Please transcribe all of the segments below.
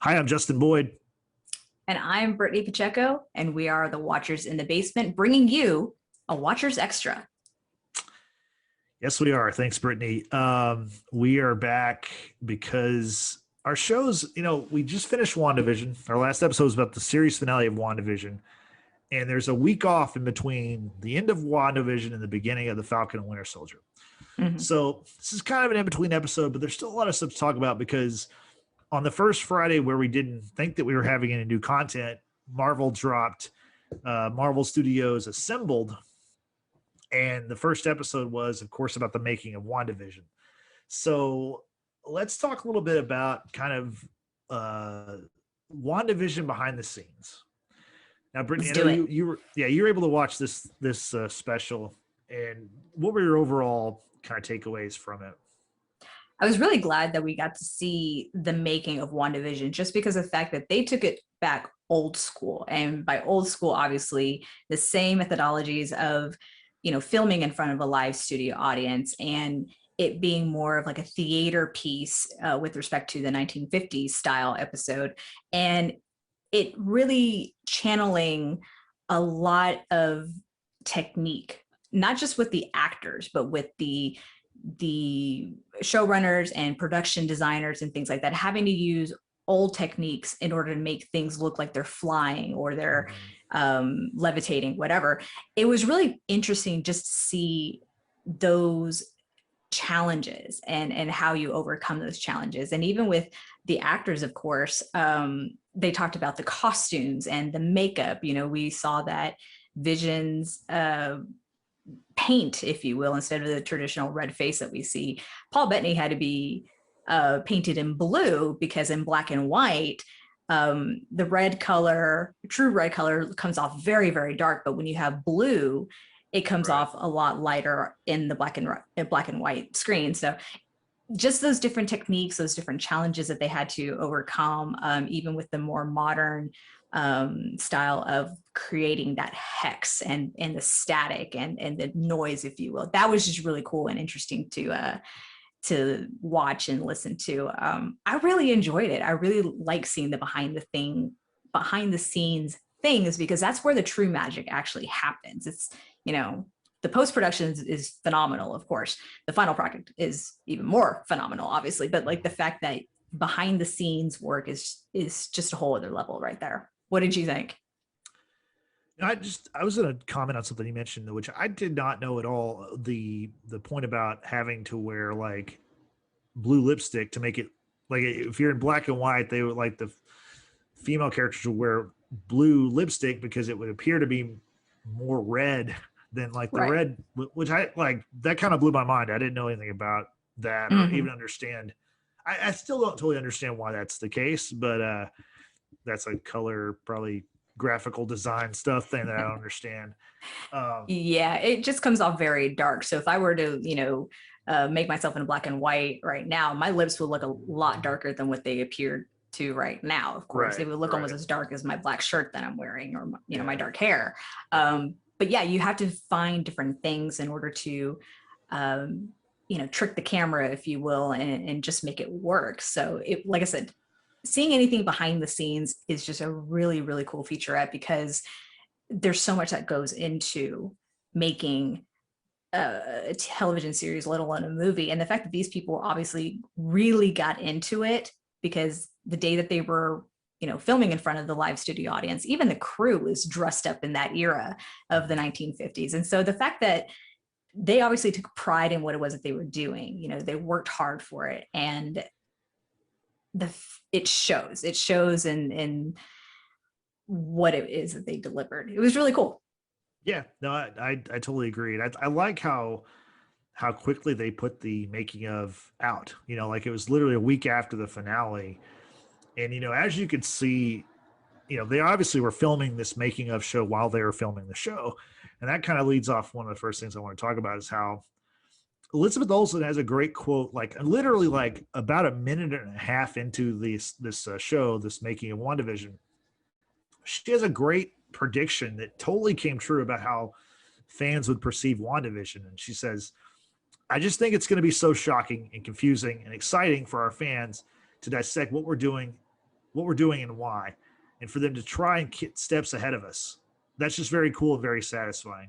Hi, I'm Justin Boyd. And I'm Brittany Pacheco, and we are the Watchers in the Basement, bringing you a Watchers Extra. Yes, we are. Thanks, Brittany. We are back because our shows, we just finished WandaVision. Our last episode was about the series finale of WandaVision. And there's a week off in between the end of WandaVision and the beginning of the Falcon and Winter Soldier. Mhm. So this is kind of an in-between episode, but there's still a lot of stuff to talk about because on the first Friday where we didn't think that we were having any new content, Marvel dropped Marvel Studios Assembled. And the first episode was, of course, about the making of WandaVision. So let's talk a little bit about kind of WandaVision behind the scenes. Now, Brittany, Let's I do know it. you were able to watch this special, and what were your overall kind of takeaways from it? I was really glad that we got to see the making of WandaVision just because of the fact that they took it back old school. And by old school, obviously, the same methodologies of, filming in front of a live studio audience and it being more of like a theater piece with respect to the 1950s style episode. And it really channeling a lot of technique, not just with the actors, but with the showrunners and production designers and things like that, having to use old techniques in order to make things look like they're flying or they're levitating, whatever. It was really interesting just to see those challenges and how you overcome those challenges. And even with the actors, of course, they talked about the costumes and the makeup. We saw that Vision's paint, if you will, instead of the traditional red face that we see. Paul Bettany had to be painted in blue because in black and white, the red color, true red color, comes off very, very dark. But when you have blue, it comes off a lot lighter in the black and white screen. So just those different techniques, those different challenges that they had to overcome, even with the more modern style of creating that hex and the static and the noise, if you will. That was just really cool and interesting to watch and listen to. I really enjoyed it. I really like seeing the behind the scenes things, because that's where the true magic actually happens. It's, the post-production is phenomenal, of course. The final product is even more phenomenal, obviously, but like the fact that behind the scenes work is just a whole other level right there. What did you think? I was going to comment on something you mentioned, which I did not know at all. The point about having to wear like blue lipstick to make it, like, if you're in black and white, they would, like, the female characters would wear blue lipstick because it would appear to be more red than like the red, which I like. That kind of blew my mind. I didn't know anything about that or even understand. I still don't totally understand why that's the case, but that's a color, probably graphical design stuff thing that I don't understand. Yeah, it just comes off very dark. So if I were to, make myself in black and white right now, my lips would look a lot darker than what they appear to right now. Of course, they would look almost as dark as my black shirt that I'm wearing, or my dark hair. But yeah, you have to find different things in order to trick the camera, if you will, and just make it work. So like I said, seeing anything behind the scenes is just a really, really cool featurette, because there's so much that goes into making a television series, let alone a movie. And the fact that these people obviously really got into it, because the day that they were filming in front of the live studio audience, even the crew is dressed up in that era of the 1950s. And so the fact that they obviously took pride in what it was that they were doing, they worked hard for it, and it shows in what it is that they delivered. It was really cool. Yeah, no, I totally agree. And I like how quickly they put the making of out, like it was literally a week after the finale. And, as you could see, they obviously were filming this making of show while they were filming the show. And that kind of leads off one of the first things I want to talk about is how Elizabeth Olsen has a great quote, like literally like about a minute and a half into this show, this making of WandaVision. She has a great prediction that totally came true about how fans would perceive WandaVision. And she says, I just think it's going to be so shocking and confusing and exciting for our fans to dissect what we're doing what we're doing and why, and for them to try and get steps ahead of us. That's just very cool and very satisfying.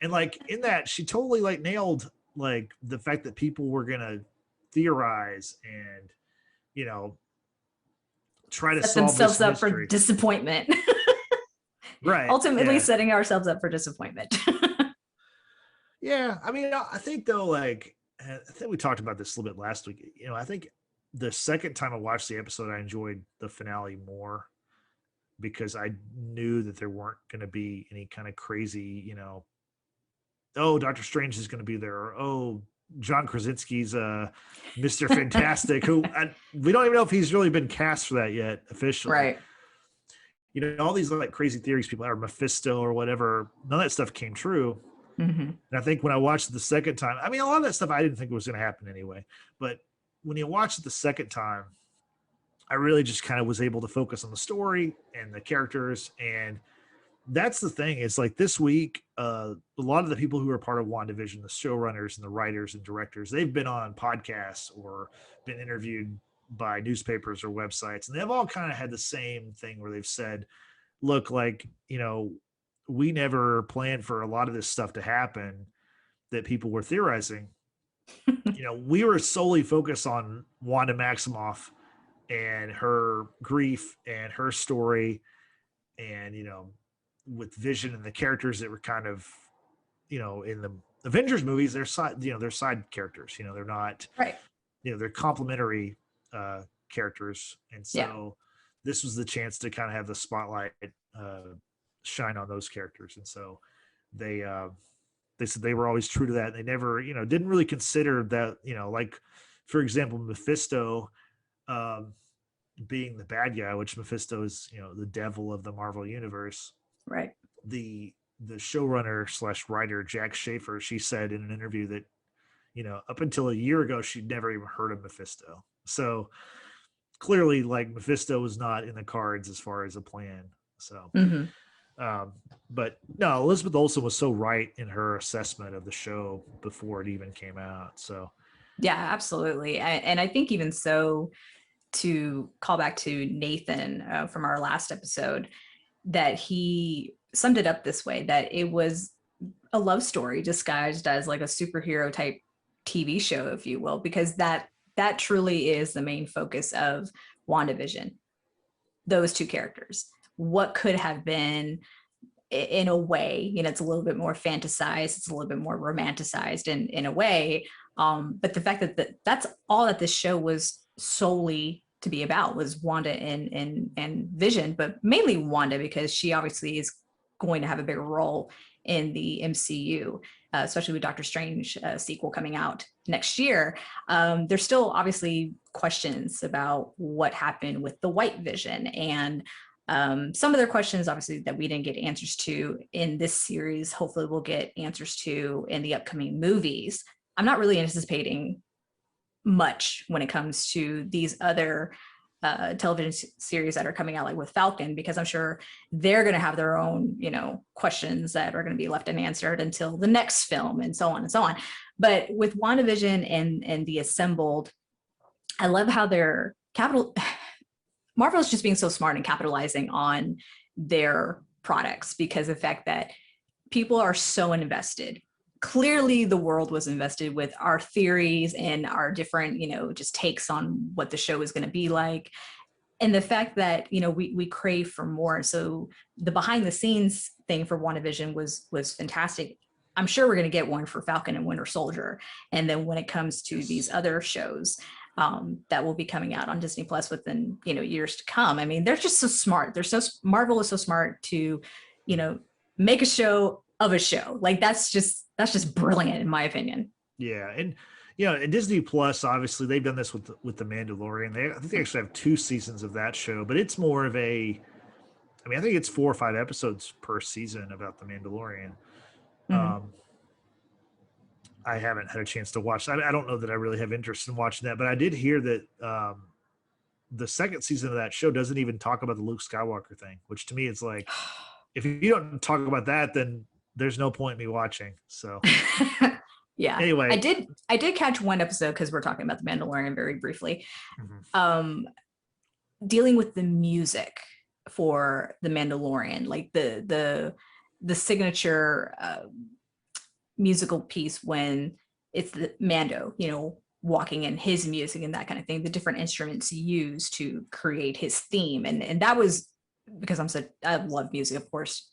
And like in that, she totally like nailed like the fact that people were gonna theorize and, you know, try to Set solve this themselves up for mystery. disappointment. Right. Ultimately Yeah. setting ourselves up for disappointment. Yeah. I mean, I think though, like, I think we talked about this a little bit last week. You know, I think the second time I watched the episode, I enjoyed the finale more because I knew that there weren't going to be any kind of crazy, you know, oh, Doctor Strange is going to be there, or oh, John Krasinski's Mr. Fantastic, who we don't even know if he's really been cast for that yet officially. Right. You know, all these like crazy theories people are Mephisto or whatever, none of that stuff came true. Mm-hmm. And I think when I watched it the second time, I mean, a lot of that stuff I didn't think was going to happen anyway. But when you watch it the second time, I really just kind of was able to focus on the story and the characters. And that's the thing. It's like this week, a lot of the people who are part of WandaVision, the showrunners and the writers and directors, they've been on podcasts or been interviewed by newspapers or websites. And they've all kind of had the same thing where they've said, look, like, you know, we never planned for a lot of this stuff to happen that people were theorizing. You know, we were solely focused on Wanda Maximoff and her grief and her story, and, you know, with Vision and the characters that were kind of, you know, in the Avengers movies, they're side, you know, they're side characters, you know, they're not, right, you know, they're complementary characters. And so this was the chance to kind of have the spotlight shine on those characters. And so they said they were always true to that. They never, you know, didn't really consider that, you know, like, for example, Mephisto being the bad guy, which Mephisto is, you know, the devil of the Marvel universe. Right. The showrunner / writer, Jack Schaefer, she said in an interview that, you know, up until a year ago, she'd never even heard of Mephisto. So clearly, like, Mephisto was not in the cards as far as a plan. So, but no, Elizabeth Olsen was so right in her assessment of the show before it even came out. So, yeah, absolutely. And I think even so, to call back to Nathan from our last episode, that he summed it up this way, that it was a love story disguised as like a superhero type TV show, if you will, because that truly is the main focus of WandaVision. Those two characters, what could have been, in a way, you know, it's a little bit more fantasized, it's a little bit more romanticized in a way. But the fact that that's all that this show was solely to be about was Wanda and Vision, but mainly Wanda, because she obviously is going to have a bigger role in the MCU, especially with Doctor Strange sequel coming out next year. There's still obviously questions about what happened with the White Vision, and some of their questions, obviously, that we didn't get answers to in this series. Hopefully we'll get answers to in the upcoming movies. I'm not really anticipating much when it comes to these other television series that are coming out, like with Falcon, because I'm sure they're going to have their own, you know, questions that are going to be left unanswered until the next film, and so on and so on. But with WandaVision and the assembled, I love how they're Marvel is just being so smart and capitalizing on their products, because of the fact that people are so invested. Clearly the world was invested with our theories and our different, you know, just takes on what the show is going to be like. And the fact that, you know, we crave for more. So the behind the scenes thing for WandaVision was fantastic. I'm sure we're going to get one for Falcon and Winter Soldier. And then when it comes to these other shows that will be coming out on Disney Plus within, you know, years to come. I mean, they're just so smart. Marvel is so smart to, you know, make a show of a show. Like that's just brilliant in my opinion. Yeah. And, you know, and Disney Plus, obviously they've done this with the Mandalorian. I think they actually have 2 seasons of that show, but it's more of I think it's 4 or 5 episodes per season about the Mandalorian. I haven't had a chance to watch. I don't know that I really have interest in watching that, but I did hear that the second season of that show doesn't even talk about the Luke Skywalker thing, which to me is like, if you don't talk about that, then there's no point in me watching. So yeah. Anyway, I did catch one episode because we're talking about the Mandalorian very briefly. dealing with the music for the Mandalorian, like the signature musical piece when it's the Mando, you know, walking in his music and that kind of thing, the different instruments used to create his theme. And that was because I love music, of course,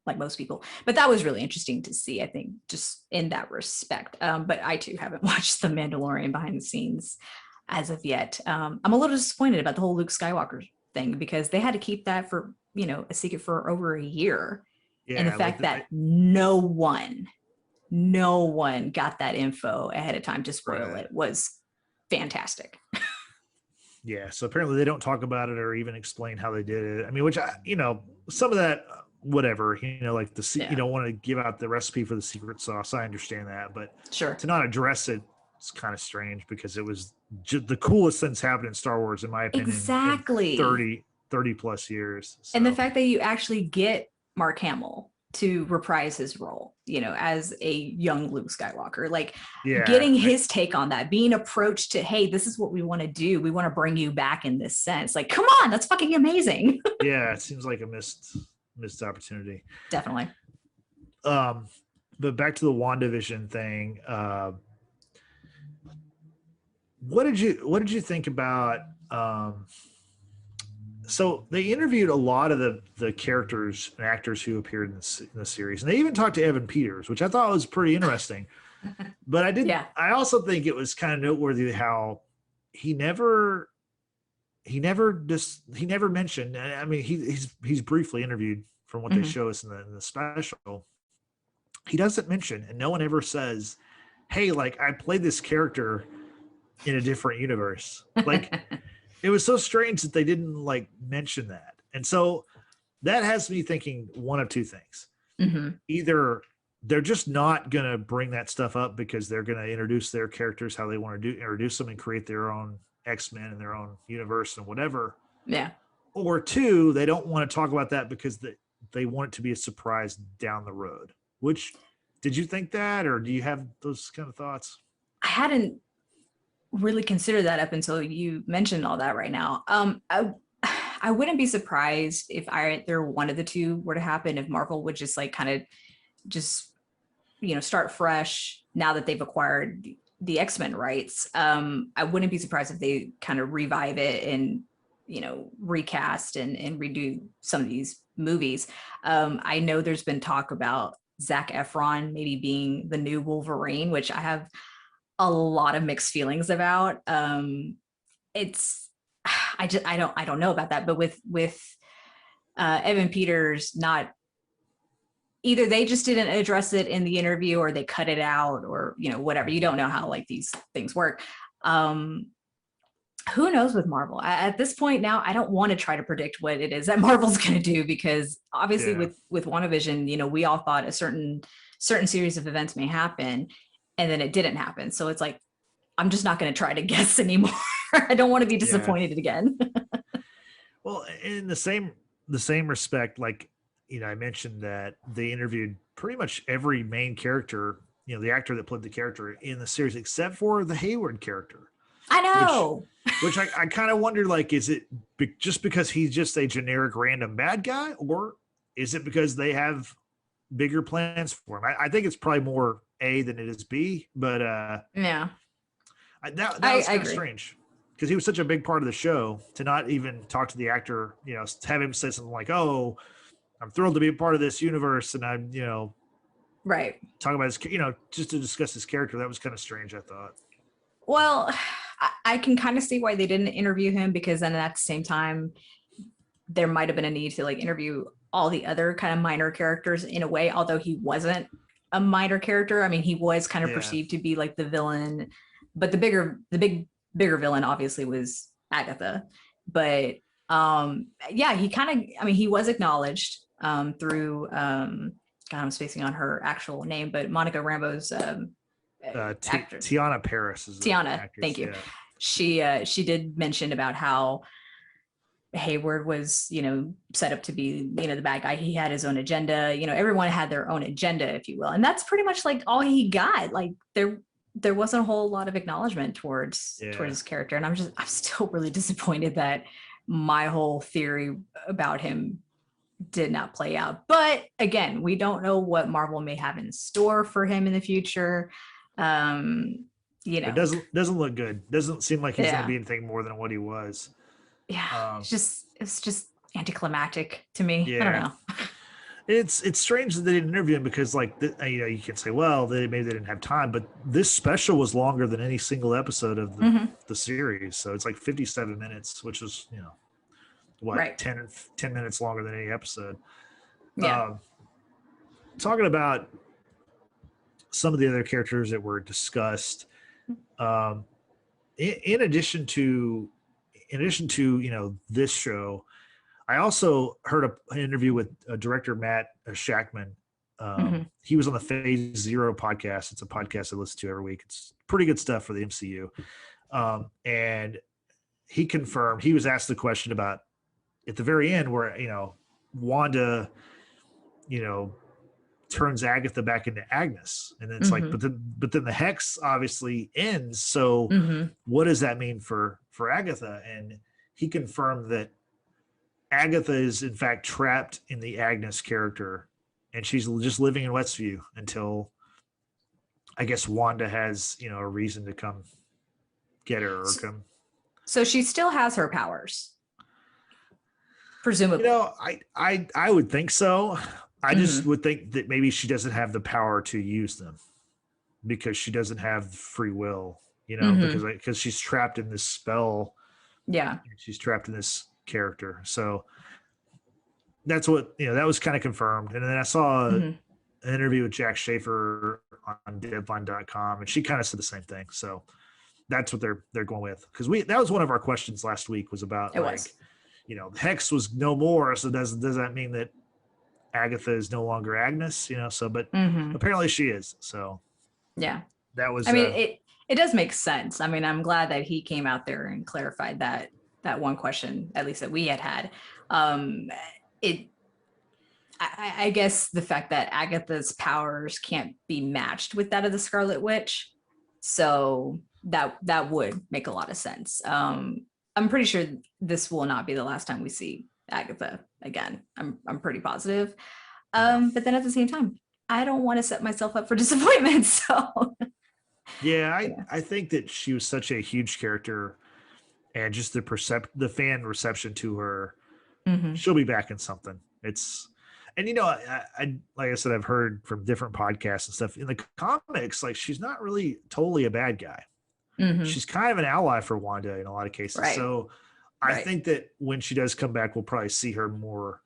like most people, but that was really interesting to see, I think, just in that respect. But I too haven't watched The Mandalorian behind the scenes as of yet. I'm a little disappointed about the whole Luke Skywalker thing because they had to keep that for, you know, a secret for over a year. And the Yeah, fact that no one got that info ahead of time to spoil it was fantastic. Yeah, so apparently they don't talk about it or even explain how they did it. I mean, which you know, some of that, whatever, you know, like you don't want to give out the recipe for the secret sauce. I understand that, but sure, to not address it, it's kind of strange because it was the coolest thing's happened in Star Wars, in my opinion, exactly, in 30 plus years. So. And the fact that you actually get Mark Hamill to reprise his role, you know, as a young Luke Skywalker, like getting his take on that, being approached to, hey, this is what we want to do. We want to bring you back in this sense. Like, come on, that's fucking amazing. Yeah, it seems like a missed opportunity. Definitely. But back to the WandaVision thing. What did you think about? So they interviewed a lot of the characters and actors who appeared in the series, and they even talked to Evan Peters, which I thought was pretty interesting. But I also think it was kind of noteworthy how he never mentioned. I mean, he's briefly interviewed from what they show us in the special. He doesn't mention, and no one ever says, "Hey, like I played this character in a different universe." Like. It was so strange that they didn't like mention that. And so that has me thinking one of two things. Mm-hmm. Either they're just not going to bring that stuff up because they're going to introduce their characters how they want to introduce them and create their own X-Men and their own universe and whatever. Yeah. Or two, they don't want to talk about that because they want it to be a surprise down the road. Which, did you think that, or do you have those kind of thoughts? I hadn't really consider that up until you mentioned all that right now. I wouldn't be surprised if either one of the two were to happen, if Marvel would just like kind of just, you know, start fresh now that they've acquired the X-Men rights. I wouldn't be surprised if they kind of revive it and, you know, recast and redo some of these movies. I know there's been talk about Zac Efron maybe being the new Wolverine, which I have a lot of mixed feelings about. I don't know about that, but with Evan Peters, not either they just didn't address it in the interview or they cut it out or, you know, whatever. You don't know how like these things work. Who knows with Marvel at this point now? I don't want to try to predict what it is that Marvel's going to do, because obviously with WandaVision, you know, we all thought a certain series of events may happen, and then it didn't happen. So it's like, I'm just not going to try to guess anymore. I don't want to be disappointed again. Well, in the same respect, like, you know, I mentioned that they interviewed pretty much every main character, you know, the actor that played the character in the series, except for the Hayward character. I know. Which I kind of wonder, like, is it just because he's just a generic random bad guy, or is it because they have bigger plans for him? I think it's probably more A than it is B, but yeah, that was kind of strange because he was such a big part of the show to not even talk to the actor, you know, have him say something like, "Oh, I'm thrilled to be a part of this universe," and I'm, you know, right, talking about his, you know, just to discuss his character. That was kind of strange, I thought. Well, I can kind of see why they didn't interview him, because then at the same time, there might have been a need to like interview all the other kind of minor characters in a way, although he wasn't a minor character. I mean, he was kind of perceived to be like the villain, but the bigger villain obviously was Agatha. But yeah, he kind of, I mean, he was acknowledged through God, I'm spacing on her actual name, but Monica Rambeau's Tiana Paris is Tiana. Thank you. Yeah. She did mention about how Hayward was, you know, set up to be, you know, the bad guy. He had his own agenda. You know, everyone had their own agenda, if you will, and that's pretty much like all he got. Like there wasn't a whole lot of acknowledgement towards his character, and I'm still really disappointed that my whole theory about him did not play out. But again, we don't know what Marvel may have in store for him in the future. It doesn't look good. Doesn't seem like he's going to Yeah. be anything more than what he was. Yeah, it's just anticlimactic to me. I don't Yeah. know. It's strange that they didn't interview him because, like, you can say, well, maybe they didn't have time, but this special was longer than any single episode of the series. So it's like 57 minutes, which is, what, Right. 10 minutes longer than any episode. Yeah. Talking about some of the other characters that were discussed, in addition to this show, I also heard an interview with director Matt Shackman. He was on the Phase Zero podcast. It's a podcast I listen to every week. It's pretty good stuff for the MCU. And he confirmed, he was asked the question about at the very end where, Wanda, turns Agatha back into Agnes. And then it's like, but then the hex obviously ends. So what does that mean for Agatha? And he confirmed that Agatha is in fact trapped in the Agnes character, and she's just living in Westview until, I guess, Wanda has, a reason to come get her or come. So she still has her powers, presumably. I would think so. I just would think that maybe she doesn't have the power to use them because she doesn't have free will, because she's trapped in this spell. Yeah. She's trapped in this character. So that's what, that was kind of confirmed. And then I saw an interview with Jack Schaefer on Deadline.com, and she kind of said the same thing. So that's what they're going with. Because that was one of our questions last week was about Hex was no more. So does that mean that Agatha is no longer Agnes? But apparently she is. So yeah, that was. I mean, it does make sense. I mean, I'm glad that he came out there and clarified that one question, at least that we had. I guess the fact that Agatha's powers can't be matched with that of the Scarlet Witch, so that would make a lot of sense. I'm pretty sure this will not be the last time we see Agatha again. I'm pretty positive. But then at the same time, I don't want to set myself up for disappointment. So yeah, I think that she was such a huge character, and just the fan reception to her, she'll be back in something. And I like I said, I've heard from different podcasts and stuff in the comics, like she's not really totally a bad guy. She's kind of an ally for Wanda in a lot of cases. Right. So I think that when she does come back, we'll probably see her more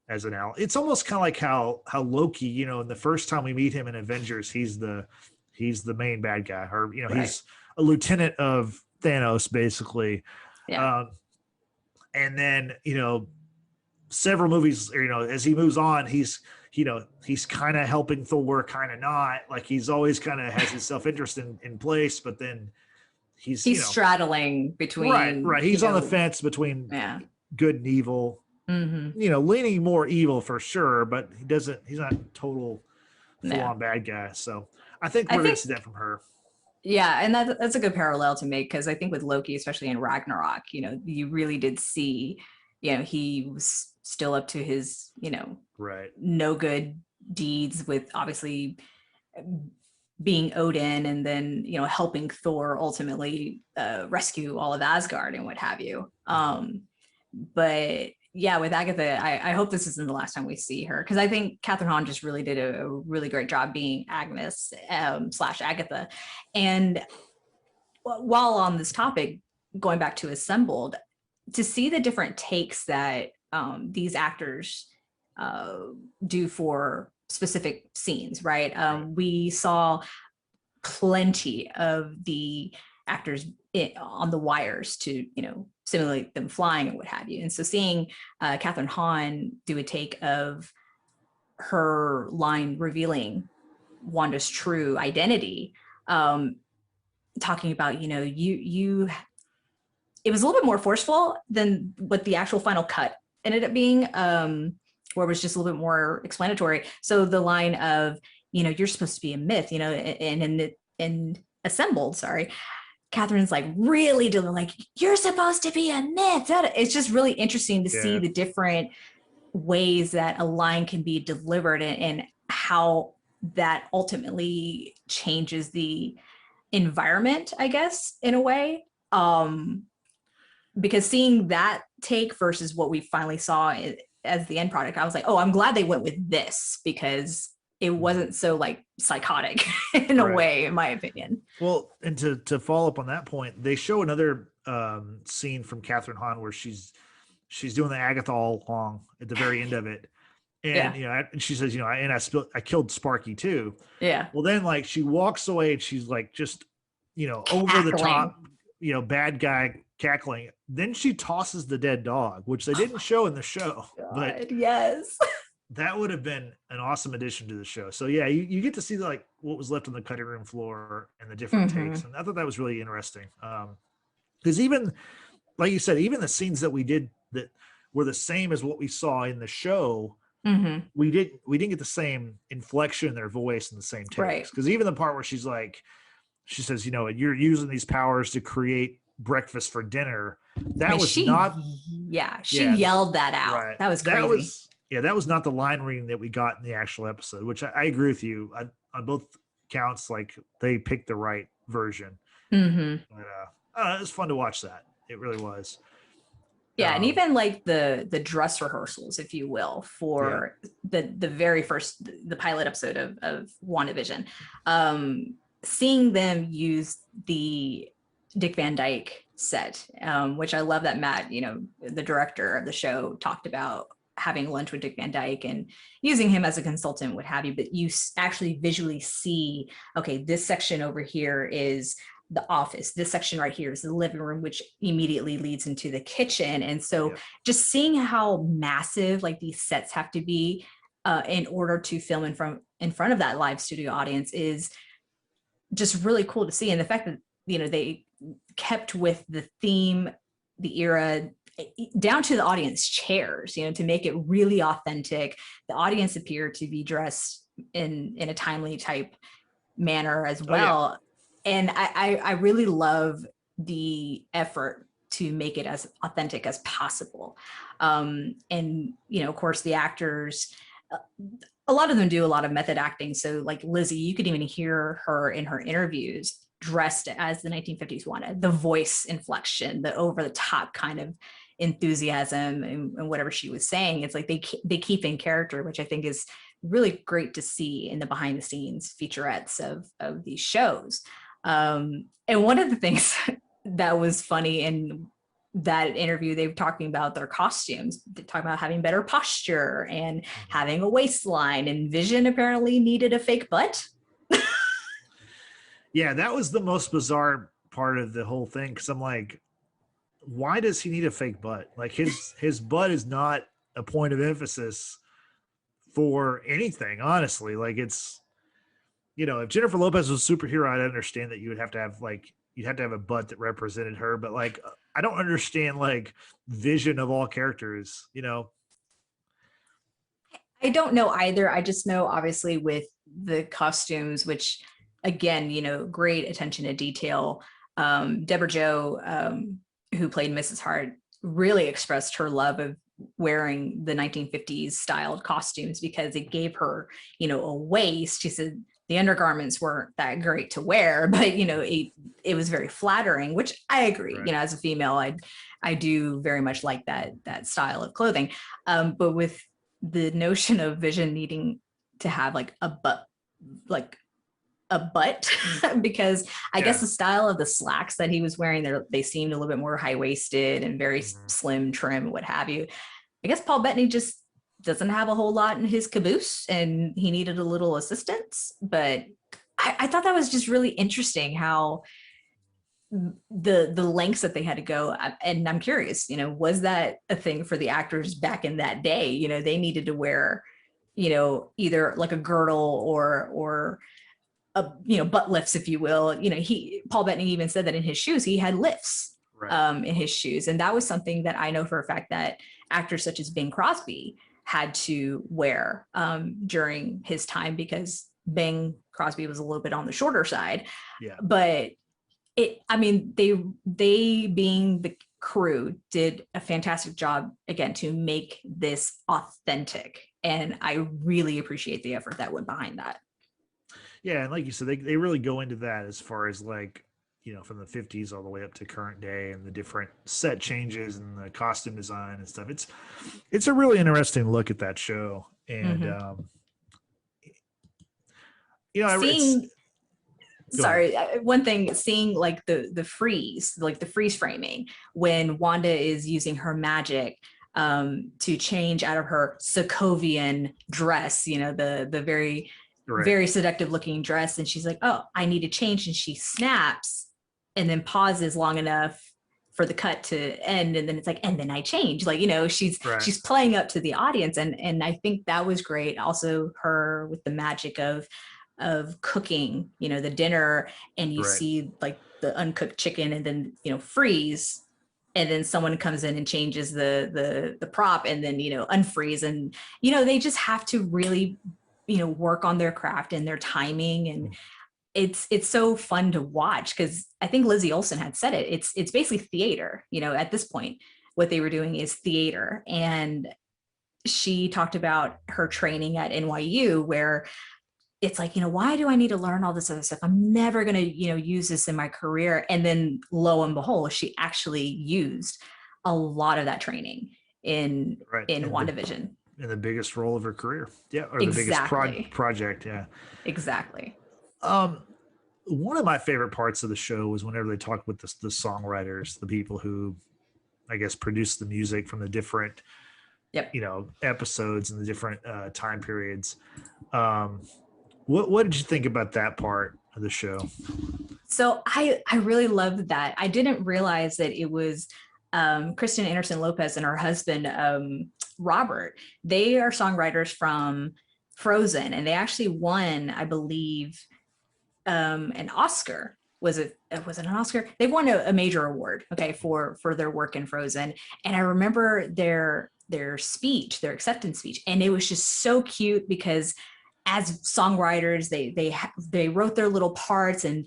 as an ally. It's almost kind of like how Loki, in the first time we meet him in Avengers, he's the main bad guy, or he's a lieutenant of Thanos basically. Yeah. And then several movies, as he moves on, he's kind of helping Thor, kind of not. Like he's always kind of has his self-interest in place, but then he's straddling between right. He's on the fence between good and evil. Leaning more evil for sure, but he's not total full-on bad guy. So I think we're gonna see that from her. Yeah, and that's a good parallel to make, because I think with Loki, especially in Ragnarok, you really did see, he was still up to his, no good deeds with obviously being Odin, and then helping Thor ultimately rescue all of Asgard and what have you. But yeah, with Agatha, I hope this isn't the last time we see her, because I think Catherine Hahn just really did a really great job being Agnes / Agatha. And while on this topic, going back to Assembled, to see the different takes that these actors do for specific scenes, right? We saw plenty of the actors on the wires to, simulate them flying and what have you. And so seeing Catherine Hahn do a take of her line revealing Wanda's true identity, talking about, you it was a little bit more forceful than what the actual final cut ended up being, where it was just a little bit more explanatory. So the line of, you're supposed to be a myth, and in Assembled, Catherine's like really doing like, you're supposed to be a myth. It's just really interesting to see the different ways that a line can be delivered and how that ultimately changes the environment, I guess, in a way. Because seeing that take versus what we finally saw as the end product, I was like, oh, I'm glad they went with this because it wasn't so like psychotic in a way, in my opinion. Well, and to follow up on that point, they show another scene from Catherine Hahn where she's doing the Agatha all along at the very end of it. And, and she says, I killed Sparky too. Yeah. Well, then like she walks away and she's like, just, over the top, bad guy cackling. Then she tosses the dead dog, which they didn't show in the show. God, but yes. That would have been an awesome addition to the show. So yeah, you get to see like what was left on the cutting room floor and the different takes. And I thought that was really interesting. Because even, like you said, even the scenes that we did that were the same as what we saw in the show, we didn't get the same inflection in their voice and the same takes. Because even the part where she says, you're using these powers to create breakfast for dinner. That was not. Yeah, she yelled that out. Right. That was crazy. That was not the line reading that we got in the actual episode, which I agree with you on both counts. Like they picked the right version. But it was fun to watch that. It really was. Yeah, and even like the dress rehearsals, if you will, for the very first, the pilot episode of WandaVision, seeing them use the Dick Van Dyke set, which I love that Matt, the director of the show, talked about having lunch with Dick Van Dyke and using him as a consultant, what have you, but you actually visually see, okay, this section over here is the office, this section right here is the living room, which immediately leads into the kitchen. And so just seeing how massive like these sets have to be in order to film in front of that live studio audience is just really cool to see. And the fact that, they kept with the theme, the era, down to the audience chairs, to make it really authentic. The audience appeared to be dressed in a timely type manner as well. And I really love the effort to make it as authentic as possible. And, of course, the actors, a lot of them do a lot of method acting. So like Lizzie, you could even hear her in her interviews dressed as the 1950s Wanda, the voice inflection, the over the top kind of enthusiasm and whatever she was saying. It's like they keep in character, which I think is really great to see in the behind the scenes featurettes of these shows. And one of the things that was funny in that interview, they were talking about their costumes, talking about having better posture and having a waistline, and Vision apparently needed a fake butt. Yeah, that was the most bizarre part of the whole thing, because I'm like, why does he need a fake butt? Like his butt is not a point of emphasis for anything, honestly. Like it's, if Jennifer Lopez was a superhero, I'd understand that you'd have to have a butt that represented her, but like I don't understand like Vision of all characters, I don't know either. I just know obviously with the costumes, which again, great attention to detail. Deborah Jo, who played Mrs. Hart, really expressed her love of wearing the 1950s styled costumes because it gave her, a waist. She said the undergarments weren't that great to wear, but it was very flattering, which I agree. Right. As a female, I do very much like that style of clothing. But with the notion of Vision needing to have like a butt, because I guess the style of the slacks that he was wearing, they seemed a little bit more high-waisted and very slim trim, what have you. I guess Paul Bettany just doesn't have a whole lot in his caboose and he needed a little assistance. But I thought that was just really interesting how the lengths that they had to go. And I'm curious, was that a thing for the actors back in that day? They needed to wear, either like a girdle or butt lifts, if you will. Paul Bettany even said that in his shoes, he had lifts in his shoes. And that was something that I know for a fact that actors such as Bing Crosby had to wear during his time, because Bing Crosby was a little bit on the shorter side. Yeah. But I mean, they being the crew did a fantastic job again to make this authentic, and I really appreciate the effort that went behind that. Yeah, and like you said, they really go into that as far as like, from the 50s all the way up to current day and the different set changes and the costume design and stuff. It's a really interesting look at that show. And it's Seeing sorry, one thing, seeing like the freeze, like the freeze framing when Wanda is using her magic to change out of her Sokovian dress, you know, the very very seductive looking dress, and she's like, oh, I need to change, and she snaps and then pauses long enough for the cut to end, and then it's like, and then I change, like, you know, she's playing up to the audience, and I think that was great. Also her with the magic of cooking, you know, the dinner, and you see like the uncooked chicken and then, you know, freeze, and then someone comes in and changes the prop, and then, you know, unfreeze, and, you know, they just have to really, you know, work on their craft and their timing, and it's so fun to watch, because I think Lizzie Olsen had said it, it's basically theater, you know, at this point what they were doing is theater. And she talked about her training at NYU, where it's like, you know, why do I need to learn all this other stuff? I'm never going to, you know, use this in my career. And then lo and behold, she actually used a lot of that training in WandaVision. In the biggest role of her career. Yeah. Or the biggest project. Yeah. Exactly. One of my favorite parts of the show was whenever they talked with the songwriters, the people who, I guess, produced the music from the different, you know, episodes and the different time periods. What did you think about that part of the show? So I really loved that. I didn't realize that it was Kristen Anderson Lopez and her husband, Robert. They are songwriters from Frozen, and they actually won, I believe, an Oscar. Was it an Oscar? They won a major award, okay, for their work in Frozen. And I remember their speech, their acceptance speech, and it was just so cute, because as songwriters, they wrote their little parts, and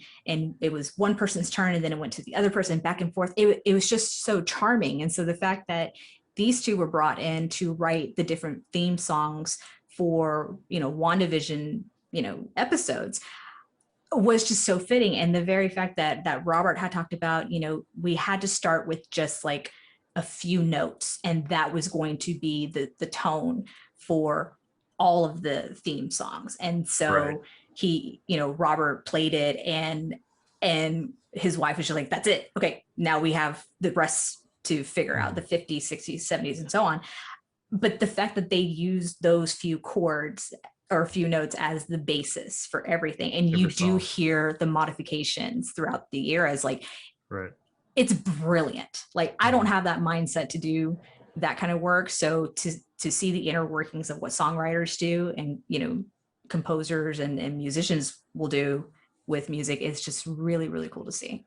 it was one person's turn, and then it went to the other person, back and forth. It was just so charming. And so the fact that these two were brought in to write the different theme songs for, you know, WandaVision, you know, episodes was just so fitting. And the very fact that Robert had talked about, you know, we had to start with just like a few notes, and that was going to be the tone for all of the theme songs. And so he, you know, Robert played it, and his wife was just like, that's it. Okay, now we have the rest to figure out, the 50s, 60s, 70s, and so on. But the fact that they used those few chords or a few notes as the basis for everything, and you do hear the modifications throughout the eras, like, it's brilliant. Like, I don't have that mindset to do that kind of work. So to see the inner workings of what songwriters do, and, you know, composers and musicians will do with music, is just really, really cool to see.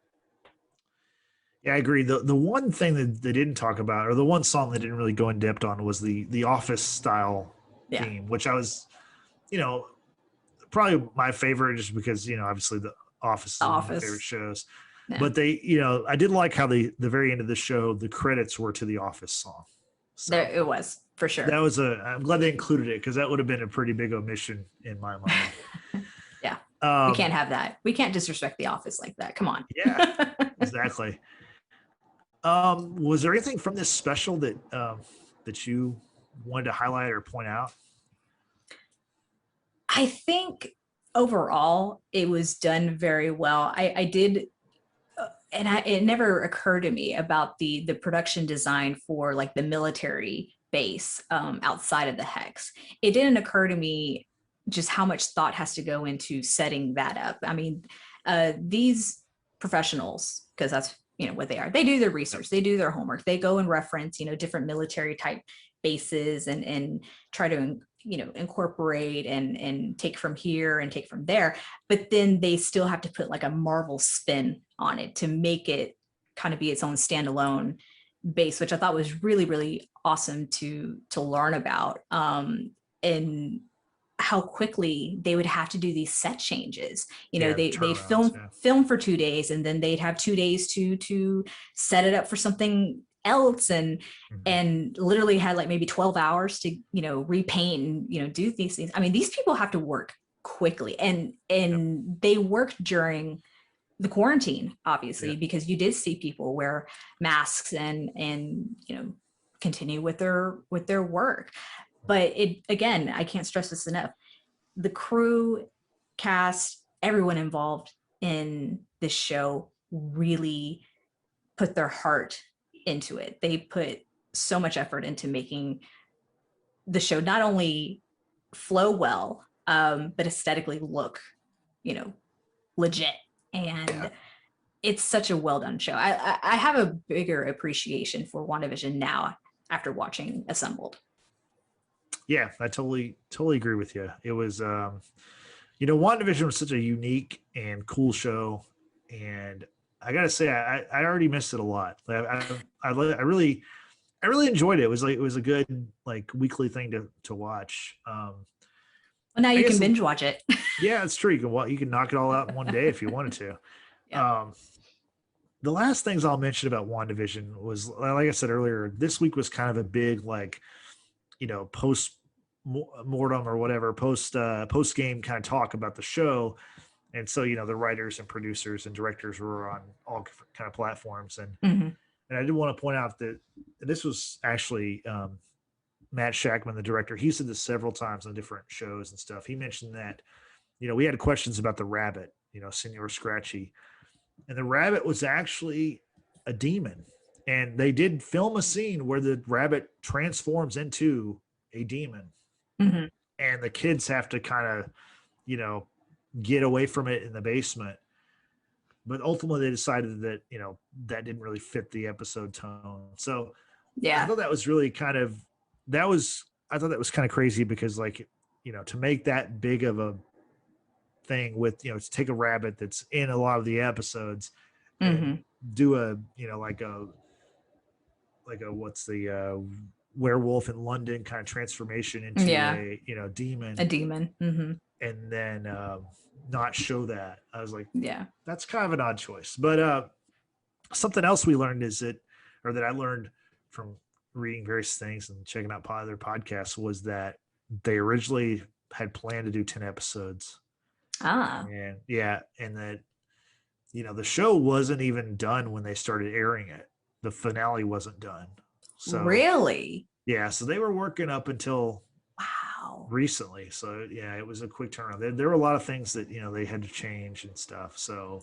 Yeah, I agree. The one thing that they didn't talk about, or the one song they didn't really go in depth on, was the Office style theme, which I was, you know, probably my favorite, just because, you know, obviously the Office is one of my favorite shows. Yeah. But they, you know, I did like how the very end of the show, the credits were to the Office song. So there it was, for sure. That was I'm glad they included it, because that would have been a pretty big omission in my mind. Yeah. We can't have that. We can't disrespect the Office like that. Come on. Yeah, exactly. Was there anything from this special that that you wanted to highlight or point out? I think overall it was done very well. I did, and it never occurred to me about the production design for like the military base outside of the Hex. It didn't occur to me just how much thought has to go into setting that up. I mean, these professionals, because that's, you know, what they are, they do their research, they do their homework, they go and reference, you know, different military type bases, and try to, you know, incorporate and take from here and take from there. But then they still have to put like a Marvel spin on it to make it kind of be its own standalone base, which I thought was really, really awesome to learn about. And how quickly they would have to do these set changes. Yeah, the They turnarounds, yeah. film for 2 days, and then they'd have 2 days to set it up for something else, and literally had like maybe 12 hours to repaint and do these things. I mean, these people have to work quickly, and they worked during the quarantine, obviously, because you did see people wear masks and continue with their work. But again, I can't stress this enough. The crew, cast, everyone involved in this show really put their heart into it. They put so much effort into making the show not only flow well, but aesthetically look, legit. And it's such a well done show. I have a bigger appreciation for WandaVision now after watching Assembled. Yeah, I totally agree with you. It was, WandaVision was such a unique and cool show, and I gotta say, I already missed it a lot. I really enjoyed it. It was a good like weekly thing to watch. Well, now you can binge watch it. Yeah, it's true. You can knock it all out in one day if you wanted to. Yeah. The last things I'll mention about WandaVision was, like I said earlier, this week was kind of a big post mortem or whatever, post game kind of talk about the show. And so, the writers and producers and directors were on all kind of platforms. And and I did want to point out that this was actually Matt Shackman, the director. He said this several times on different shows and stuff. He mentioned that, we had questions about the rabbit, Senor Scratchy. And the rabbit was actually a demon. And they did film a scene where the rabbit transforms into a demon. And the kids have to kind of, get away from it in the basement. But ultimately they decided that, that didn't really fit the episode tone. So I thought that was really kind of, I thought that was kind of crazy because to make that big of a thing with, to take a rabbit that's in a lot of the episodes and do a, what's the werewolf in London kind of transformation into a demon. A demon. And then not show that. I was like, that's kind of an odd choice. But something else we learned that I learned from reading various things and checking out other podcasts was that they originally had planned to do 10 episodes. And that, the show wasn't even done when they started airing it. The finale wasn't done. So really? Yeah. So they were working up until recently. So it was a quick turnaround. There were a lot of things that, they had to change and stuff. So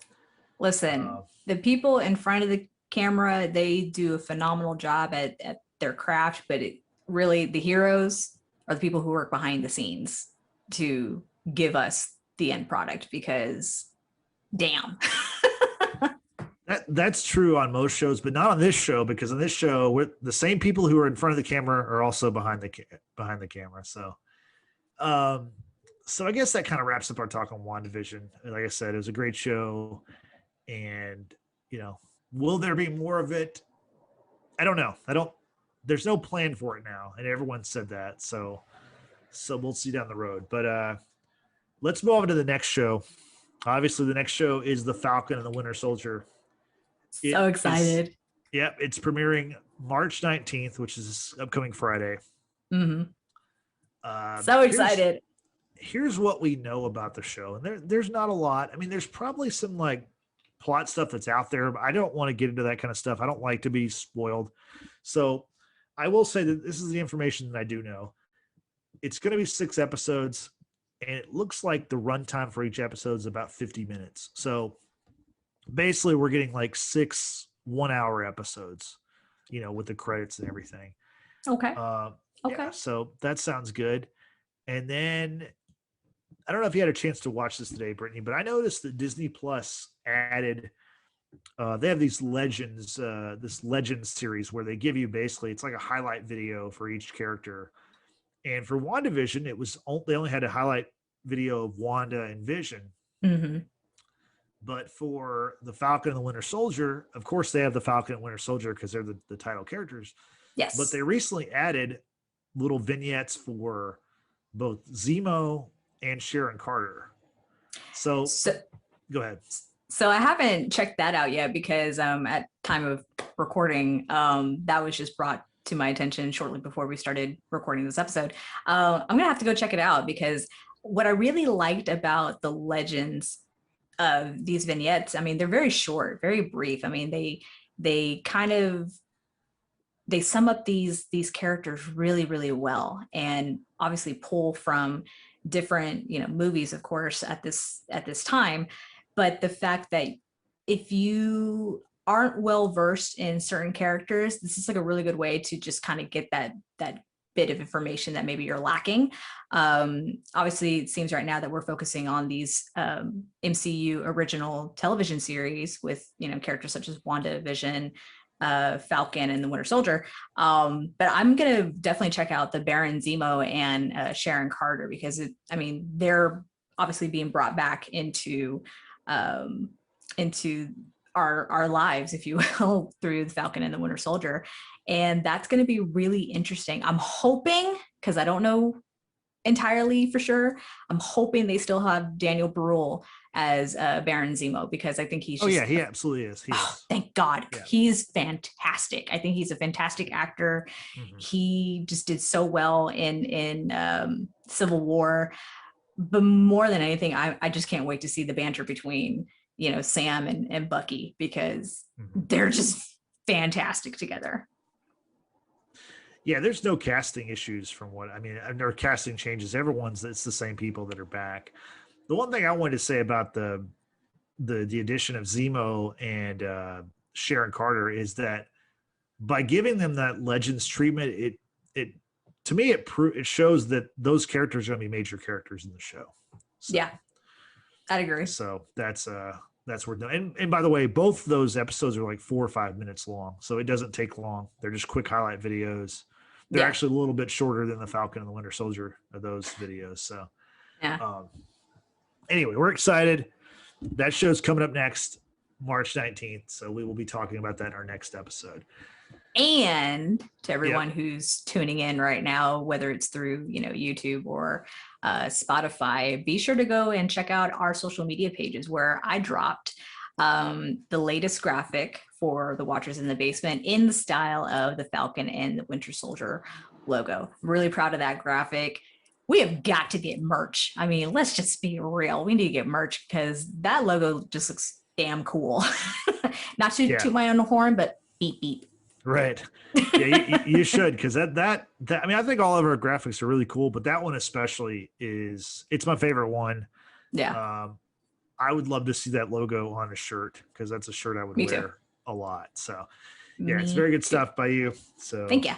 listen, the people in front of the camera, they do a phenomenal job at their craft, but really the heroes are the people who work behind the scenes to give us the end product, because damn. That's true on most shows, but not on this show, because on this show, the same people who are in front of the camera are also behind the camera. So, so I guess that kind of wraps up our talk on WandaVision. Like I said, it was a great show, and will there be more of it? I don't know. There's no plan for it now, and everyone said that. So we'll see down the road. But let's move on to the next show. Obviously, the next show is The Falcon and the Winter Soldier. So excited. It's premiering March 19th, which is this upcoming Friday. So excited. Here's what we know about the show. And there's not a lot. I mean, there's probably some plot stuff that's out there, but I don't want to get into that kind of stuff. I don't like to be spoiled. So I will say that this is the information that I do know. It's going to be 6 episodes, and it looks like the runtime for each episode is about 50 minutes. So basically we're getting 6 1-hour episodes, with the credits and everything. Okay. So that sounds good. And then I don't know if you had a chance to watch this today, Brittany, but I noticed that Disney Plus added, they have these legends, this Legends series where they give you basically, it's like a highlight video for each character. And for WandaVision, they only had a highlight video of Wanda and Vision. But for the Falcon and the Winter Soldier, of course, they have the Falcon and Winter Soldier because they're the title characters. Yes. But they recently added little vignettes for both Zemo and Sharon Carter. So So go ahead. so I haven't checked that out yet because at time of recording, that was just brought to my attention shortly before we started recording this episode. I'm gonna have to go check it out because what I really liked about the legends of these vignettes, I mean, they're very short, very brief. I mean, they kind of they sum up these characters really, really well, and obviously pull from different, movies, of course, at this time. But the fact that if you aren't well versed in certain characters, this is like a really good way to just kind of get that bit of information that maybe you're lacking. Obviously, it seems right now that we're focusing on these MCU original television series with characters such as WandaVision, Falcon, and the Winter Soldier. But I'm gonna definitely check out the Baron Zemo and Sharon Carter because they're obviously being brought back into our lives, if you will, through the Falcon and the Winter Soldier. And that's going to be really interesting. I'm hoping, because I don't know entirely for sure, I'm hoping they still have Daniel Bruhl as Baron Zemo, because I think he's just he absolutely is. Thank God. Yeah. He's fantastic. I think he's a fantastic actor. He just did so well in Civil War. But more than anything, I just can't wait to see the banter between Sam and Bucky, because they're just fantastic together. Yeah, there's no casting issues from what there are casting changes. It's the same people that are back. The one thing I wanted to say about the addition of Zemo and Sharon Carter is that by giving them that Legends treatment, it to me it shows that those characters are going to be major characters in the show. So, yeah, I'd agree. So that's worth knowing. And by the way, both those episodes are like 4 or 5 minutes long, so it doesn't take long. They're just quick highlight videos. They're actually a little bit shorter than the Falcon and the Winter Soldier of those videos. So anyway, we're excited. That show's coming up next, March 19th. So we will be talking about that in our next episode. And to everyone who's tuning in right now, whether it's through YouTube or Spotify, be sure to go and check out our social media pages where I dropped the latest graphic for the Watchers in the Basement in the style of the Falcon and the Winter Soldier logo. I'm really proud of that graphic. We have got to get merch. I mean, let's just be real. We need to get merch because that logo just looks damn cool. Not to toot my own horn, but beep beep. Right. Yeah, you should, because that I think all of our graphics are really cool, but that one especially it's my favorite one. Yeah. I would love to see that logo on a shirt, because that's a shirt I would wear a lot. So it's very good stuff by you. So thank you.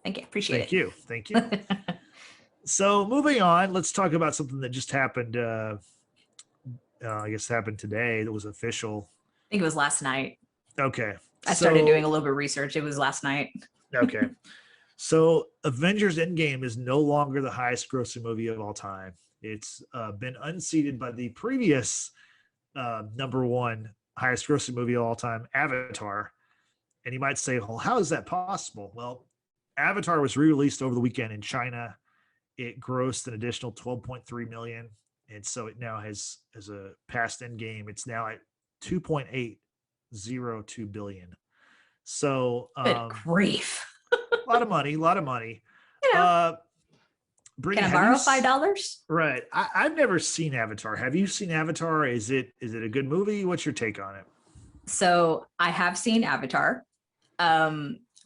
Appreciate it. Thank you. So moving on, let's talk about something that just happened. I guess happened today. That was official. I think it was last night. Okay. I started doing a little bit of research. It was last night. Okay. So Avengers Endgame is no longer the highest grossing movie of all time. It's been unseated by the previous number one highest grossing movie of all time, Avatar. And you might say, well, how is that possible? Well, Avatar was re-released over the weekend in China. It grossed an additional 12.3 million. And so it now has, as a past Endgame, it's now at 2.802 billion. So good grief. a lot of money. Brittany, can I borrow $5? Right. I've never seen Avatar. Have you seen Avatar? Is it a good movie? What's your take on it? So I have seen Avatar.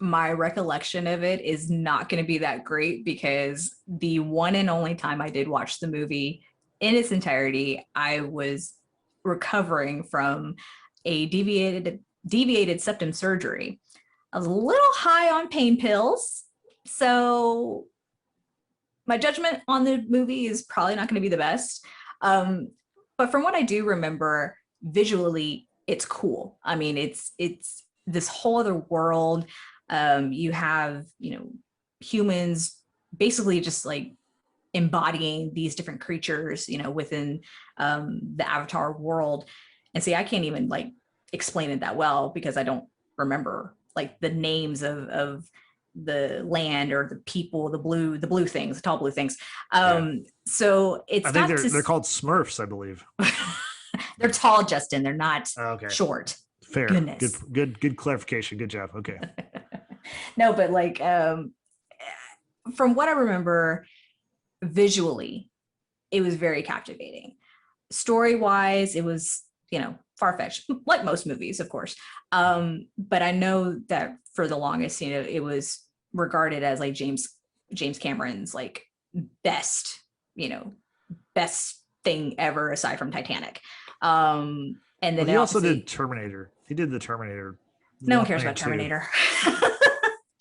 My recollection of it is not going to be that great, because the one and only time I did watch the movie in its entirety, I was recovering from a deviated septum surgery. I was a little high on pain pills, so my judgment on the movie is probably not going to be the best. But from what I do remember, visually, it's cool. I mean, it's this whole other world. You have, humans basically just like embodying these different creatures, within the Avatar world. And see, I can't even like explain it that well because I don't remember like the names of the land or the people, the blue things, the tall blue things. So it's I think they're called Smurfs, I believe. They're tall, Justin. They're not short. Fair. Goodness. Good clarification. Good job. Okay. No, but like from what I remember, visually, it was very captivating. Story-wise, it was, far-fetched, like most movies, of course. But I know that for the longest, it was regarded as like James Cameron's like best thing ever aside from Titanic. And then he also did Terminator. He did the Terminator. No one cares about Terminator.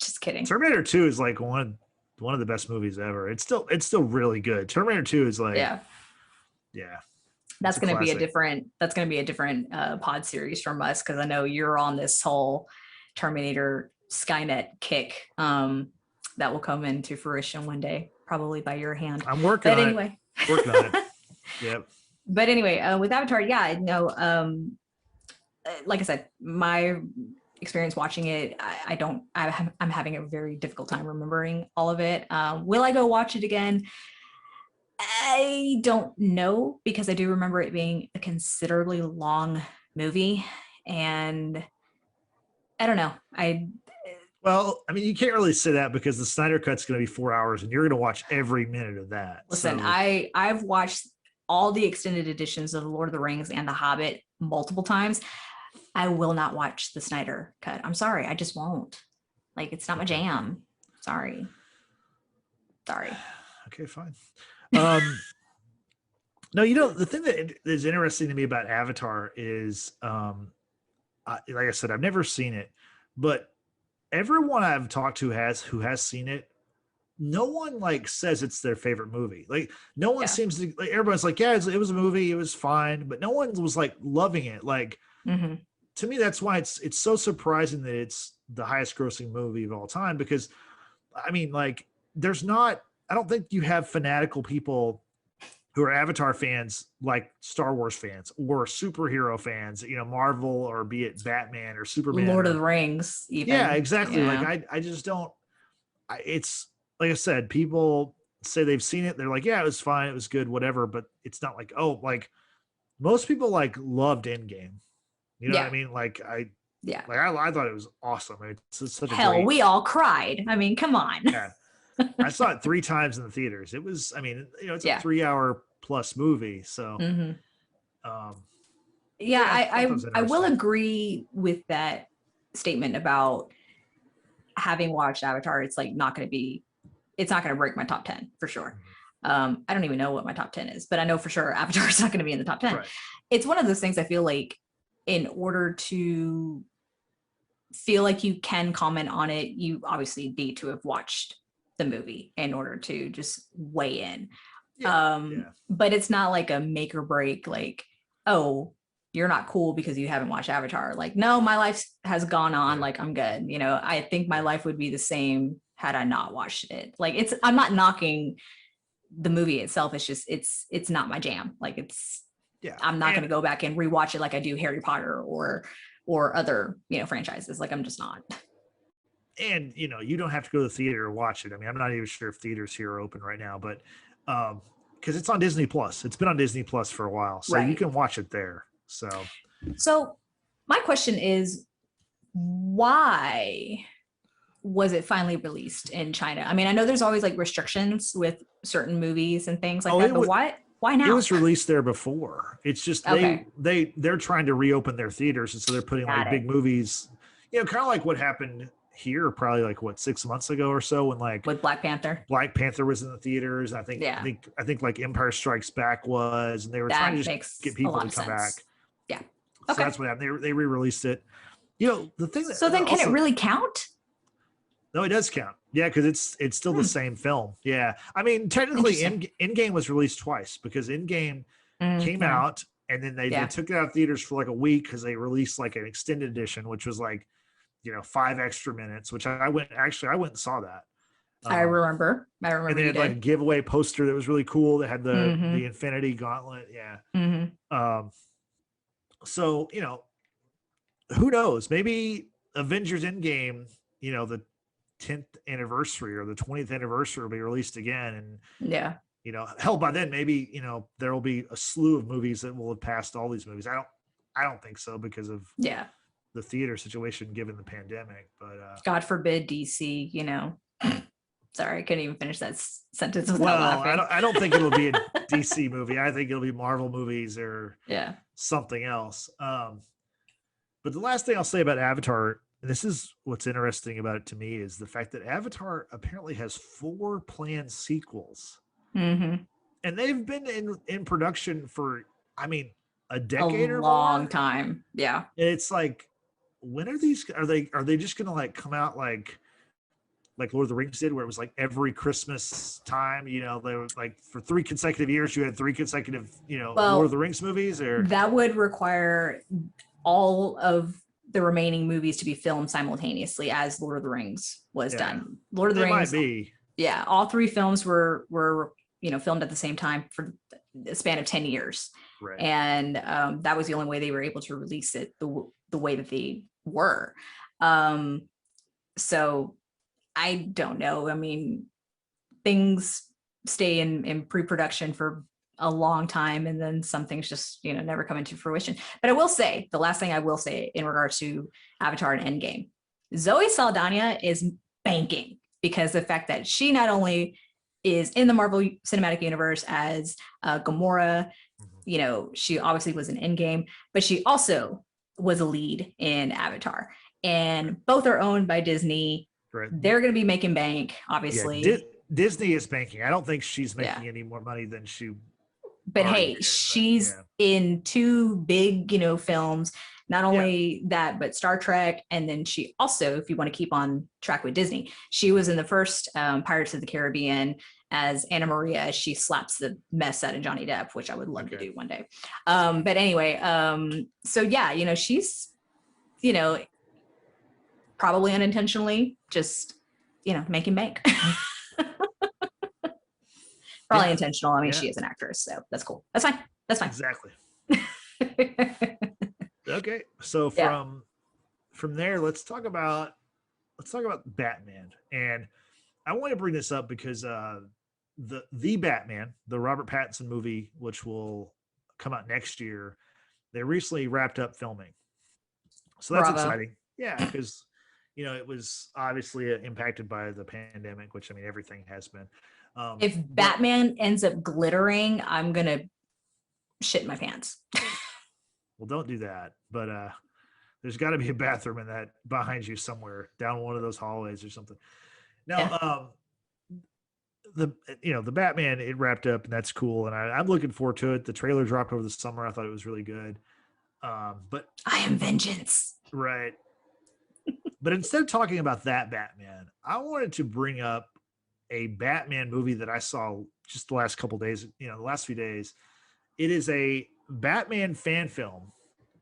Just kidding. Terminator 2 is like one of the best movies ever. It's still really good. Terminator 2 is like yeah. That's going to be a different pod series from us, because I know you're on this whole Terminator Skynet kick that will come into fruition one day, probably by your hand. I'm working on it. Working on it. Yep. But anyway, with Avatar, like I said, my experience watching it, I'm having a very difficult time remembering all of it. Will I go watch it again? I don't know, because I do remember it being a considerably long movie, and I don't know. Well, I mean, you can't really say that, because the Snyder Cut's going to be 4 hours, and you're going to watch every minute of that. Listen, so. I've watched all the extended editions of Lord of the Rings and The Hobbit multiple times. I will not watch the Snyder Cut. I'm sorry. I just won't. Like, it's not my jam. Sorry. Okay, fine. No, the thing that is interesting to me about Avatar is, like I said, I've never seen it, but everyone I've talked to who has seen it, no one like says it's their favorite movie. Like, no one seems to, like, everyone's like, yeah, it was a movie, it was fine, but no one was like loving it. Like, to me, that's why it's so surprising that it's the highest grossing movie of all time, because I mean, like, I don't think you have fanatical people who are Avatar fans like Star Wars fans or superhero fans, Marvel, or be it Batman or Superman, Lord of the Rings, even. Yeah, exactly. Yeah. Like I just don't. It's like I said, people say they've seen it. They're like, yeah, it was fine, it was good, whatever. But it's not like, oh, like most people like loved Endgame. You know what I mean? Like I thought it was awesome. It's such a we all cried. I mean, come on. Yeah. I saw it 3 times in the theaters. It was, I mean, it's a 3-hour plus movie. So, I will agree with that statement about having watched Avatar. It's like not going to break my top 10 for sure. I don't even know what my top 10 is, but I know for sure Avatar is not going to be in the top 10. Right. It's one of those things I feel like in order to feel like you can comment on it, you obviously need to have watched the movie in order to just weigh in. But it's not like a make or break, like, oh, you're not cool because you haven't watched Avatar. Like, no, my life has gone on, like, I'm good. I think my life would be the same had I not watched it. Like, I'm not knocking the movie itself. It's just, it's not my jam. Like, I'm not going to go back and rewatch it like I do Harry Potter or other, franchises. Like, I'm just not. And you don't have to go to the theater to watch it. I mean, I'm not even sure if theaters here are open right now, but because it's on Disney Plus. It's been on Disney Plus for a while, so you can watch it there. So my question is, why was it finally released in China? I mean, I know there's always like restrictions with certain movies and things like that, but why now? It was released there before. It's just they're trying to reopen their theaters, and so they're putting big movies. Kind of like what happened here probably like 6 months ago or so, when like with Black Panther was in the theaters. I think like Empire Strikes Back was, and they were trying to just get people to come back. Yeah. So that's what happened. They re-released it. The thing that, so then can it really count? No, it does count. Yeah, because it's still the same film. Yeah. I mean, technically Endgame was released twice, because Endgame came out, and then they took it out of theaters for like a week because they released like an extended edition, which was like 5 extra minutes, which I went and saw that. I remember. And they had like a giveaway poster that was really cool. They had the Infinity Gauntlet. Yeah. So, who knows? Maybe Avengers Endgame, the 10th anniversary or the 20th anniversary will be released again. And, Yeah. you know, hell, by then, maybe, you know, there will be a slew of movies that will have passed all these movies. I don't think so because of Yeah. the theater situation given the pandemic, but God forbid DC, you know. Sorry, I couldn't even finish that sentence without well, laughing. I don't think it'll be a DC movie. I think it'll be Marvel movies or Yeah. something else. But the last thing I'll say about Avatar, and this is what's interesting about it to me, is the fact that Avatar apparently has 4 planned sequels, Mm-hmm. and they've been in production for, I mean, a A decade or long more. time. Yeah. And it's like, when are these? Are they just gonna like come out like Lord of the Rings did, where it was like every Christmas time, you know, they were like for 3 consecutive years, you had 3 consecutive, you know, Lord of the Well, Rings movies, or that would require all of the remaining movies to be filmed simultaneously as Lord of the Rings was yeah, done. Lord of the it might Rings, be. yeah, all 3 films were you know, filmed at the same time for a span of 10 years. Right. And that was the only way they were able to release it the way that they were. So I don't know. I mean, things stay in pre-production for a long time, and then some things just, you know, never come into fruition. But I will say, the last thing I will say in regards to Avatar and Endgame, Zoe Saldana is banking, because the fact that she not only is in the Marvel Cinematic Universe as Gamora, you know, she obviously was in Endgame, but she also was a lead in Avatar, and both are owned by Disney. Right. They're going to be making bank, Yeah, obviously. Disney is banking. I don't think she's making Yeah. any more money than she But already hey, did. But she's in 2 big, you know, films. Not yeah, only that, but Star Trek. And then she also, if you want to keep on track with Disney, she was in the first Pirates of the Caribbean as Anna Maria. She slaps the mess out of Johnny Depp, which I would love to do one day. But anyway, so yeah, you know, she's, you know, probably unintentionally just, you know, making bank. Probably intentional. I mean, she is an actress, so that's cool. That's fine. That's fine. Exactly. Okay, so Yeah. from there, let's talk about Batman. And I want to bring this up because the Batman, the Robert Pattinson movie, which will come out next year, they recently wrapped up filming. So that's Bravo. exciting. Yeah, because you know, it was obviously impacted by the pandemic, which I mean everything has been. If Batman ends up glittering, I'm gonna shit my pants. Well, don't do that. But there's got to be a bathroom in that behind you somewhere, down one of those hallways or something. Now, Yeah. the Batman, it wrapped up, and that's cool, and I'm looking forward to it. The trailer dropped over the summer. I thought it was really good. But I am vengeance. right. But instead of talking about that Batman, I wanted to bring up a Batman movie that I saw just the last couple days, you know, the last few days. It is a Batman fan film,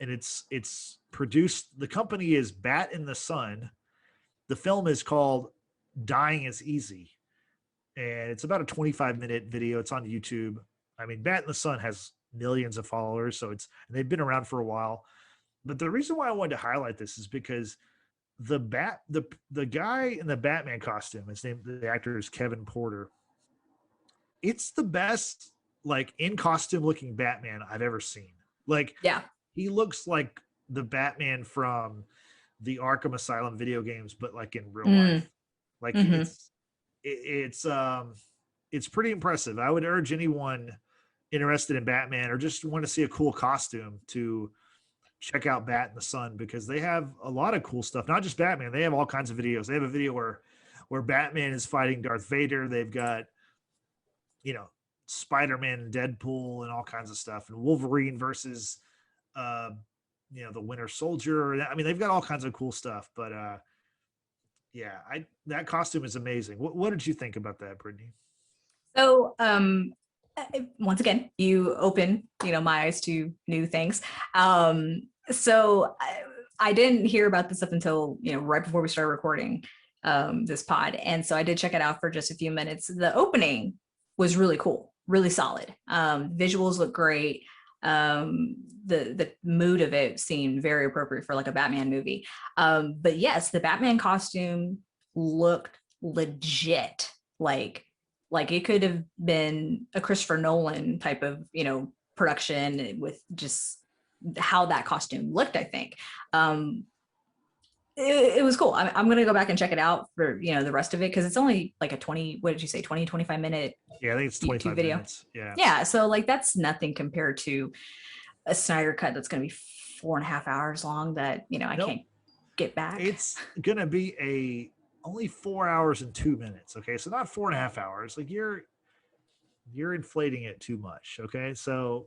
and it's produced. The company is Bat in the Sun. The film is called Dying is Easy, and it's about a 25-minute video. It's on YouTube. I mean, Bat in the Sun has millions of followers, so and they've been around for a while. But the reason why I wanted to highlight this is because the guy in the Batman costume, the actor is Kevin Porter. It's the best like in costume looking Batman I've ever seen. Like, yeah, he looks like the Batman from the Arkham Asylum video games, but like in real life. Like it's pretty impressive. I would urge anyone interested in Batman or just want to see a cool costume to check out Bat in the Sun, because they have a lot of cool stuff. Not just Batman, they have all kinds of videos. They have a video where Batman is fighting Darth Vader. They've got, you know, Spider-Man and Deadpool and all kinds of stuff, and Wolverine versus you know, the Winter Soldier. I mean, they've got all kinds of cool stuff. But yeah, that costume is amazing. What did you think about that, Brittany? So once again, you open, you know, my eyes to new things. So I didn't hear about this up until, you know, right before we started recording this pod. And so I did check it out for just a few minutes. The opening was really cool, really solid. Visuals look great. The mood of it seemed very appropriate for like a Batman movie. But yes, the Batman costume looked legit. Like it could have been a Christopher Nolan type of, production with just how that costume looked, I think. It was cool. I'm going to go back and check it out for, the rest of it. Cause it's only like a 20, what did you say? 25 minute. Yeah. I think it's 25 video. Minutes. Yeah. Yeah. So like, that's nothing compared to a Snyder cut. That's going to be 4.5 hours long that, I can't get back. It's going to be only 4 hours and 2 minutes. Okay. So not 4.5 hours. Like you're inflating it too much. Okay. So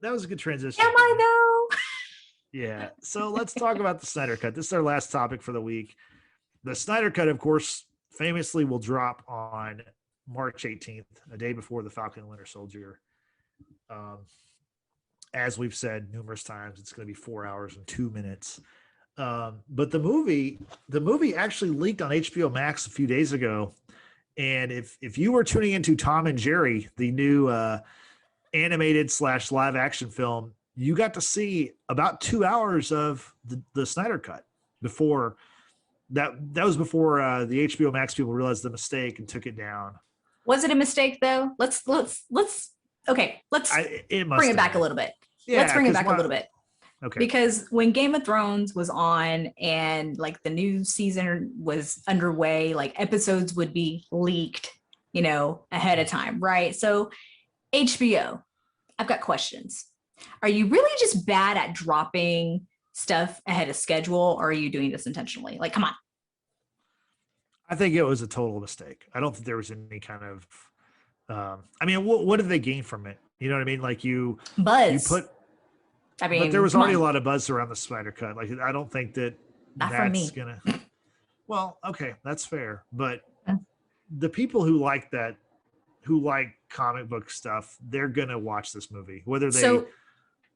that was a good transition. Am I though? Yeah. So let's talk about the Snyder Cut. This is our last topic for the week. The Snyder Cut, of course, famously will drop on March 18th, a day before the Falcon and Winter Soldier. As we've said numerous times, it's going to be 4 hours and 2 minutes. But the movie actually leaked on HBO Max a few days ago. And if you were tuning into Tom and Jerry, the new animated / live action film, you got to see about 2 hours of the Snyder Cut before that was before the HBO Max people realized the mistake and took it down. Was it a mistake though? Let's bring it back a little bit. Yeah, let's bring it back a little bit. Okay. Because when Game of Thrones was on and like the new season was underway, like episodes would be leaked, ahead of time, right? So HBO, I've got questions. Are you really just bad at dropping stuff ahead of schedule, or are you doing this intentionally? Like, come on. I think it was a total mistake. I don't think there was any kind of, what did they gain from it? You know what I mean? Like buzz. But there was already a lot of buzz around the Snyder Cut. Like, I don't think that's gonna. Well, okay, that's fair. But the people who like that, who like comic book stuff, they're gonna watch this movie, whether they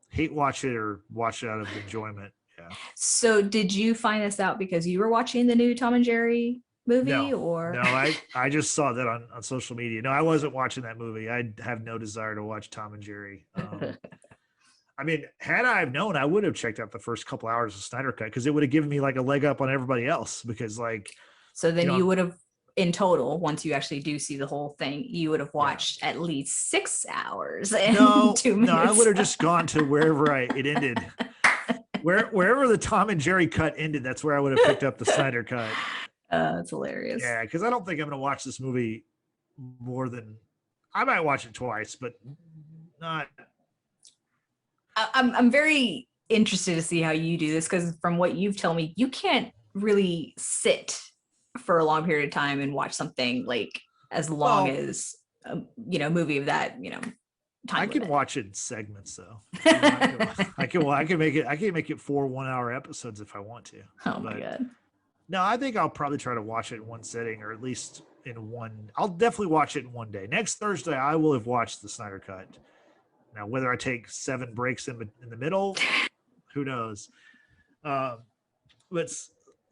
hate watch it or watch it out of enjoyment. Yeah. So, did you find this out because you were watching the new Tom and Jerry movie, or no? I just saw that on social media. No, I wasn't watching that movie. I have no desire to watch Tom and Jerry. Had I have known, I would have checked out the first couple hours of Snyder Cut because it would have given me like a leg up on everybody else. Because so then you would have, in total, once you actually do see the whole thing, you would have watched at least 6 hours and 2 minutes. No, I would have just gone to wherever it ended. Wherever the Tom and Jerry cut ended, that's where I would have picked up the Snyder Cut. That's hilarious. Yeah, because I don't think I'm going to watch this movie more than I might watch it twice, but not. I'm very interested to see how you do this because from what you've told me, you can't really sit for a long period of time and watch something like as long as movie of that time. I can watch it in segments though. I can make it 4 1-hour episodes if I want to. Oh my god. No, I think I'll probably try to watch it in one sitting, or at least in one. I'll definitely watch it in one day. Next Thursday, I will have watched the Snyder Cut. Now, whether I take 7 breaks in the middle, who knows? But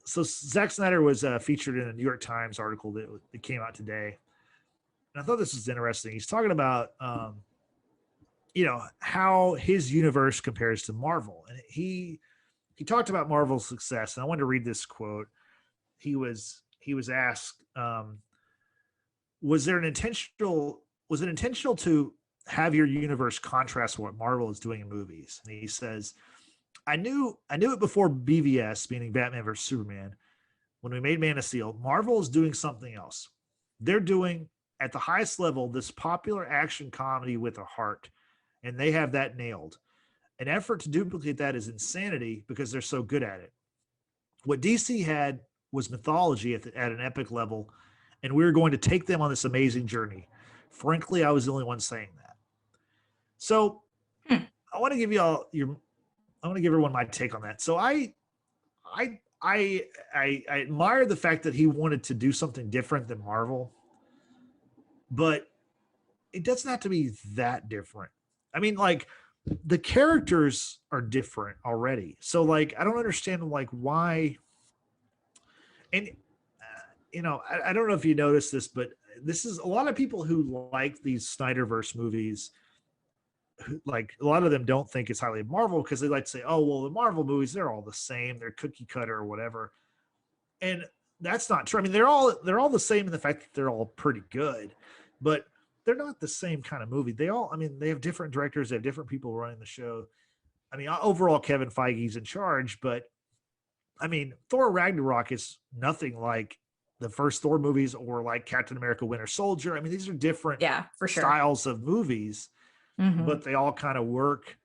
so Zack Snyder was featured in a New York Times article that came out today. And I thought this was interesting. He's talking about, how his universe compares to Marvel. And he talked about Marvel's success. And I wanted to read this quote. He was asked, was it intentional to have your universe contrast what Marvel is doing in movies? And he says, I knew it before BVS, meaning Batman vs Superman. When we made Man of Steel, Marvel is doing something else. They're doing, at the highest level, this popular action comedy with a heart, and they have that nailed. An effort to duplicate that is insanity because they're so good at it. What DC had was mythology at an epic level, and we were going to take them on this amazing journey. Frankly, I was the only one saying that. So I want to give everyone my take on that. So I admire the fact that he wanted to do something different than Marvel, but it doesn't have to be that different. The characters are different already. So I don't understand why. And I don't know if you noticed this, but this is a lot of people who like these Snyderverse movies. Like a lot of them don't think it's highly of Marvel because they like to say, oh, well, the Marvel movies, they're all the same. They're cookie cutter or whatever. And that's not true. I mean, they're all the same in the fact that they're all pretty good, but they're not the same kind of movie. I mean, they have different directors, they have different people running the show. I mean, overall, Kevin Feige's in charge, but I mean, Thor Ragnarok is nothing like the first Thor movies or like Captain America Winter Soldier. I mean, these are different for sure. styles of movies, but they all kind of work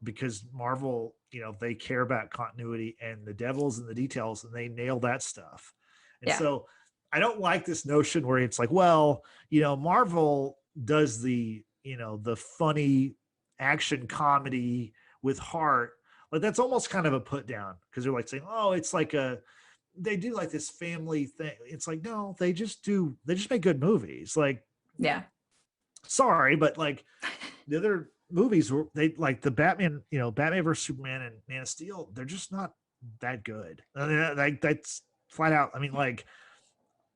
because Marvel, they care about continuity and the devils and the details, and they nail that stuff. And so I don't like this notion where it's like, well, Marvel does the funny action comedy with heart. Like that's almost kind of a put down because they're like saying, oh, it's like they do like this family thing. It's like, no, they just make good movies. Like, sorry, but like the other movies were they like the Batman, Batman versus Superman and Man of Steel, they're just not that good. I mean, like that's flat out. I mean, like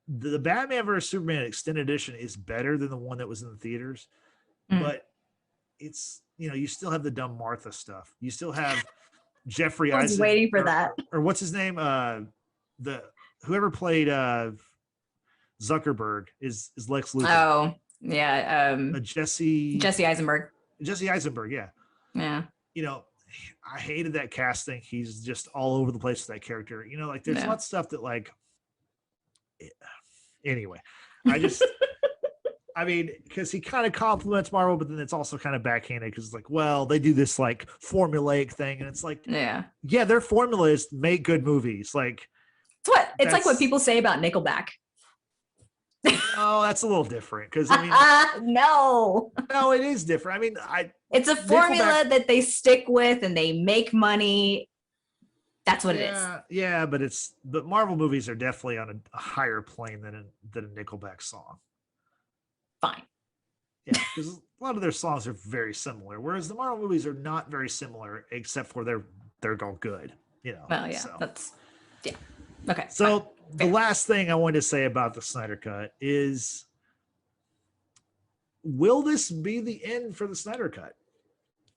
the Batman versus Superman extended edition is better than the one that was in the theaters, but it's you still have the dumb Martha stuff. You still have Jeffrey I was Eisen, waiting for that. Or what's his name? The whoever played Zuckerberg is Lex Luthor. Oh yeah, Jesse Eisenberg. Jesse Eisenberg, yeah. I hated that casting. He's just all over the place with that character. Like there's a lot of stuff that like. Anyway, I mean, because he kind of compliments Marvel, but then it's also kind of backhanded because it's like, well, they do this like formulaic thing, and it's like, their formula is make good movies. Like, it's like what people say about Nickelback. Oh, that's a little different because I mean, no, it is different. I mean, it's a formula that they stick with and they make money. That's what it is. Yeah, but Marvel movies are definitely on a higher plane than a Nickelback song. Fine. Yeah, because a lot of their songs are very similar, whereas the Marvel movies are not very similar, except for they're all good. Well, yeah, so. That's okay. So fine. The last thing I wanted to say about the Snyder Cut is, will this be the end for the Snyder Cut?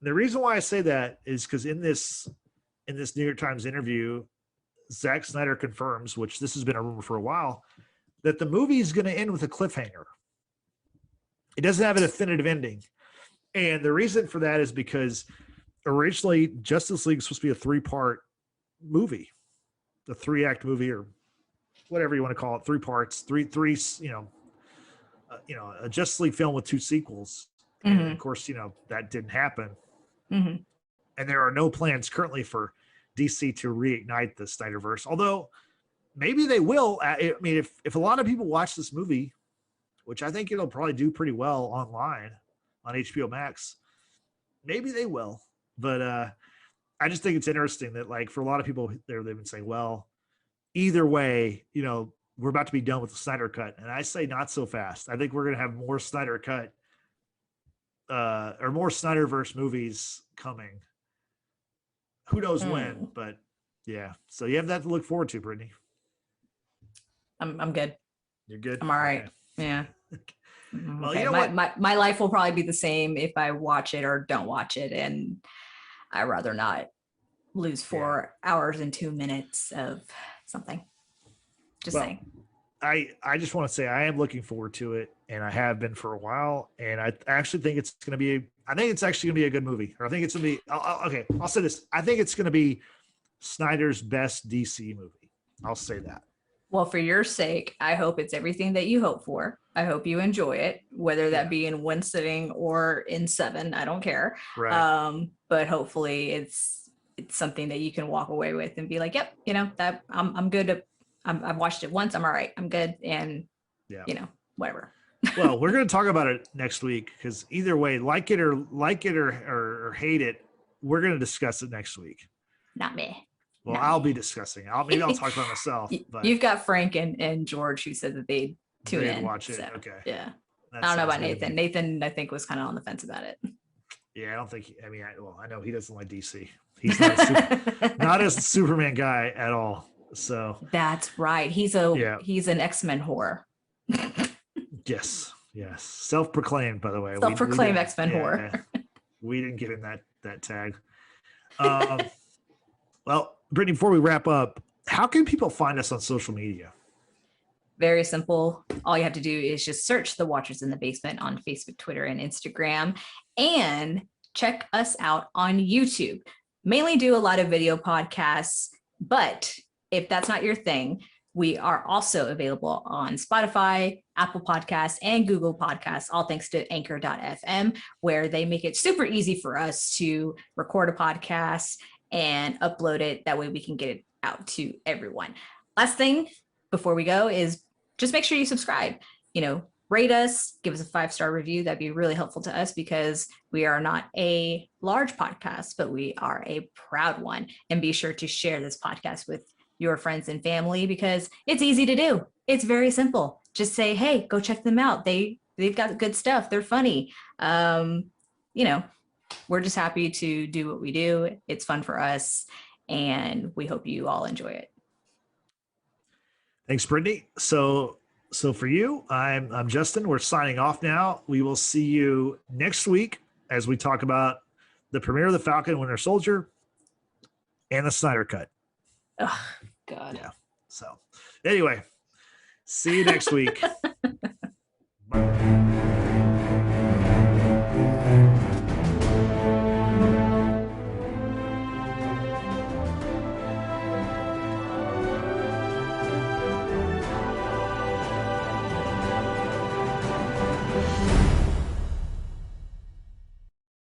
The reason why I say that is because in this New York Times interview, Zack Snyder confirms, which this has been a rumor for a while, that the movie is going to end with a cliffhanger. It doesn't have a definitive ending. And the reason for that is because originally Justice League was supposed to be a 3-part movie, a 3-act movie, or whatever you want to call it, 3 parts, three, a Justice League film with 2 sequels. And of course, that didn't happen. And there are no plans currently for DC to reignite the Snyderverse, although maybe they will. I mean, if a lot of people watch this movie, which I think it'll probably do pretty well online on HBO Max, maybe they will. But I just think it's interesting that, like, for a lot of people there, they've been saying, well, either way, we're about to be done with the Snyder Cut. And I say not so fast. I think we're going to have more Snyder Cut or more Snyderverse movies coming. Who knows when, but yeah. So you have that to look forward to, Brittany. I'm good. You're good? I'm all right. Okay. Yeah. Well, okay. My life will probably be the same if I watch it or don't watch it. And I'd rather not lose 4 hours and 2 minutes of something. Just saying. I just want to say I am looking forward to it, and I have been for a while. And I actually think it's going to be actually going to be a good movie. Or I think it's going to be, okay, I'll say this. I think it's going to be Snyder's best DC movie. I'll say that. Well, for your sake, I hope it's everything that you hope for. I hope you enjoy it, whether that be in one sitting or in 7. I don't care. Right. But hopefully it's something that you can walk away with and be like, yep, that I'm good. I've watched it once. I'm all right. I'm good. And whatever. Well, we're going to talk about it next week because either way, like it or hate it, we're going to discuss it next week. Not me. Well, I'll be discussing. Maybe I'll talk about myself. But you've got Frank and George who said that they'd tune in. Watch it. So, okay. Yeah. I don't know about Nathan. Nathan, I think, was kind of on the fence about it. Yeah, I don't think. I know he doesn't like DC. He's not a Superman guy at all. So that's right. He's an X-Men whore. Yes. Self-proclaimed, by the way. Self-proclaimed X-Men whore. We didn't give him that tag. Well, Brittany, before we wrap up, how can people find us on social media? Very simple. All you have to do is just search the Watchers in the Basement on Facebook, Twitter, and Instagram, and check us out on YouTube. Mainly do a lot of video podcasts, but if that's not your thing, we are also available on Spotify, Apple Podcasts, and Google Podcasts, all thanks to anchor.fm, where they make it super easy for us to record a podcast and upload it. That way we can get it out to everyone. Last thing before we go is just make sure you subscribe, rate us, give us a 5-star review. That'd be really helpful to us because we are not a large podcast, but we are a proud one. And be sure to share this podcast with your friends and family because it's easy to do. It's very simple. Just say, hey, go check them out. They've got good stuff. They're funny. We're just happy to do what we do. It's fun for us, and we hope you all enjoy it. Thanks, Brittany. So for you, I'm Justin. We're signing off now. We will see you next week as we talk about the premiere of the Falcon and Winter Soldier and the Snyder Cut. Oh, God. Yeah. So anyway, see you next week.